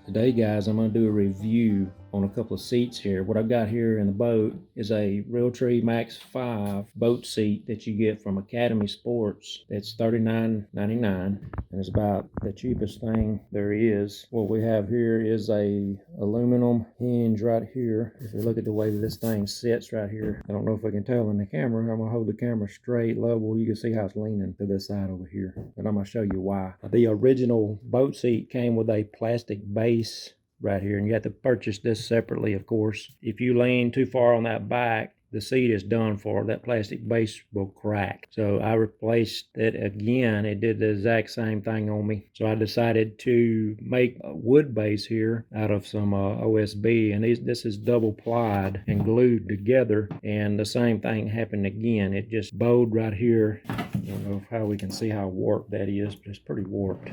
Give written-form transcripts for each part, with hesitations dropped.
Today, guys, I'm going to do a review on a couple of seats here. What I've got here in the boat is a Realtree Max 5 boat seat that you get from Academy Sports. It's $39.99 and it's about the cheapest thing there is. What we have here is a aluminum hinge right here. If you look at the way that this thing sits right here, I don't know if I can tell in the camera. I'm going to hold the camera straight, level. You can see how it's leaning to this side over here, and I'm going to show you why. The original boat seat came with a plastic base right here, and you have to purchase this separately, of course. If you lean too far on that back, the seat is done for. That plastic base will crack. So I replaced it again. It did the exact same thing on me. So I decided to make a wood base here out of some OSB, and this is double plied and glued together, and the same thing happened again. It just bowed right here. I don't know how we can see how warped that is, but it's pretty warped.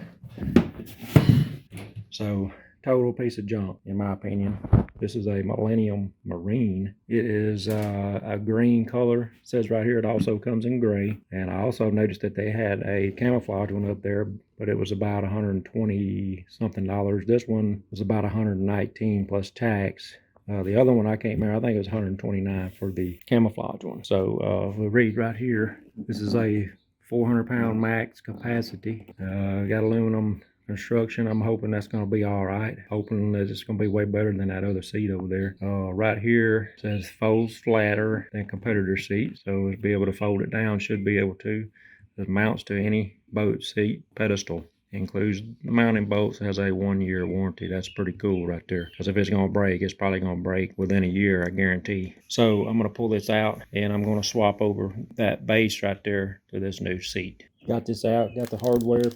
So total piece of junk, in my opinion. This is a Millennium Marine. It is a green color. It says right here it also comes in gray. And I also noticed that they had a camouflage one up there, but it was about $120 something. This one was about $119 plus tax. The other one I can't remember. I think it was $129 for the camouflage one. So we'll read right here. This is a 400-pound max capacity. Got aluminum construction. I'm hoping that's going to be all right. Hoping that it's going to be way better than that other seat over there. Right here it says folds flatter than competitor seat, so to be able to fold it down, should be able to. It mounts to any boat seat pedestal. Includes the mounting bolts, has a 1-year warranty. That's pretty cool right there, because if it's going to break, it's probably going to break within a year, I guarantee. So I'm going to pull this out and I'm going to swap over that base right there to this new seat. Got this out, got the hardware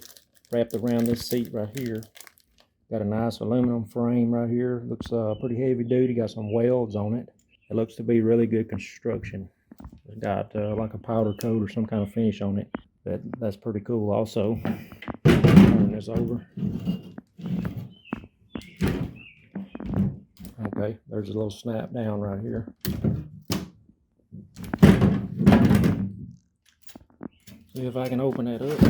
wrapped around this seat right here. Got a nice aluminum frame right here. Looks pretty heavy duty. Got some welds on it. It looks to be really good construction. It's got like a powder coat or some kind of finish on it. That's pretty cool also. Turn this over. Okay, there's a little snap down right here. See if I can open that up.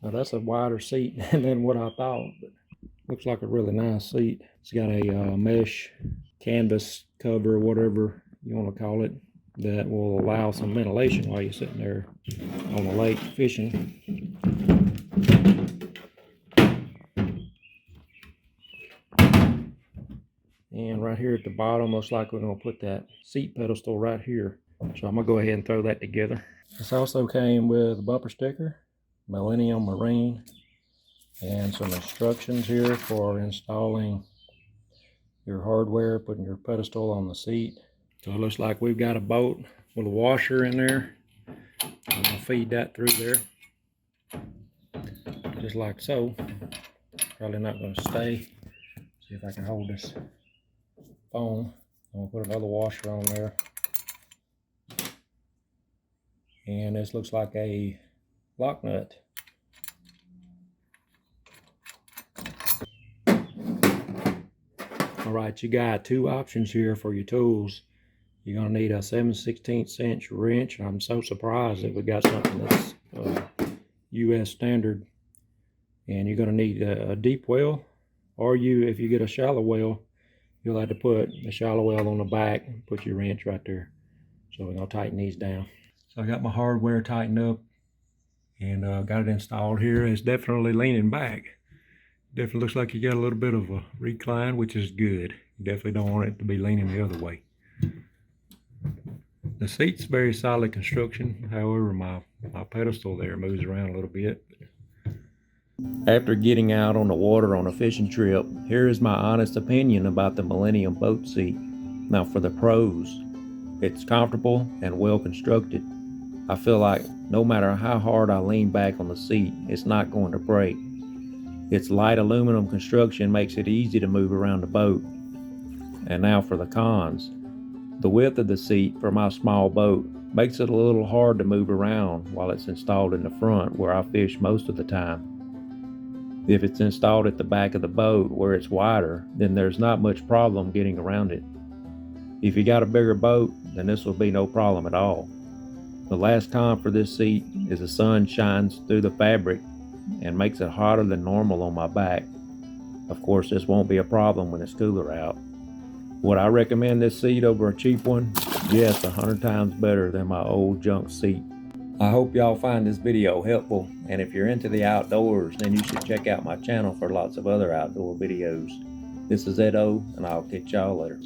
Now that's a wider seat than what I thought, but looks like a really nice seat. It's got a mesh canvas cover, whatever you want to call it, that will allow some ventilation while you're sitting there on the lake fishing. And right here at the bottom, looks like we're going to put that seat pedestal right here. So I'm going to go ahead and throw that together. This also came with a bumper sticker, Millennium Marine, and some instructions here for installing your hardware, putting your pedestal on the seat. So it looks like we've got a boat with a washer in there. I'm going to feed that through there, just like so. Probably not going to stay. See if I can hold this phone. I'm going to put another washer on there. And this looks like a lock nut. All right, you got two options here for your tools. You're gonna need a 7/16 inch wrench. I'm so surprised that we got something that's US standard. And you're gonna need a deep well, or if you get a shallow well, you'll have to put the shallow well on the back and put your wrench right there. So we're gonna tighten these down. So I got my hardware tightened up and got it installed here. It's definitely leaning back. Definitely looks like you got a little bit of a recline, which is good. You definitely don't want it to be leaning the other way. The seat's very solid construction. However, my pedestal there moves around a little bit. After getting out on the water on a fishing trip, here is my honest opinion about the Millennium boat seat. Now for the pros, it's comfortable and well constructed. I feel like no matter how hard I lean back on the seat, it's not going to break. Its light aluminum construction makes it easy to move around the boat. And now for the cons. The width of the seat for my small boat makes it a little hard to move around while it's installed in the front where I fish most of the time. If it's installed at the back of the boat where it's wider, then there's not much problem getting around it. If you got a bigger boat, then this will be no problem at all. The last con for this seat is the sun shines through the fabric and makes it hotter than normal on my back. Of course, this won't be a problem when it's cooler out. Would I recommend this seat over a cheap one? Yes, 100 times better than my old junk seat. I hope y'all find this video helpful, and if you're into the outdoors, then you should check out my channel for lots of other outdoor videos. This is Edo, and I'll catch y'all later.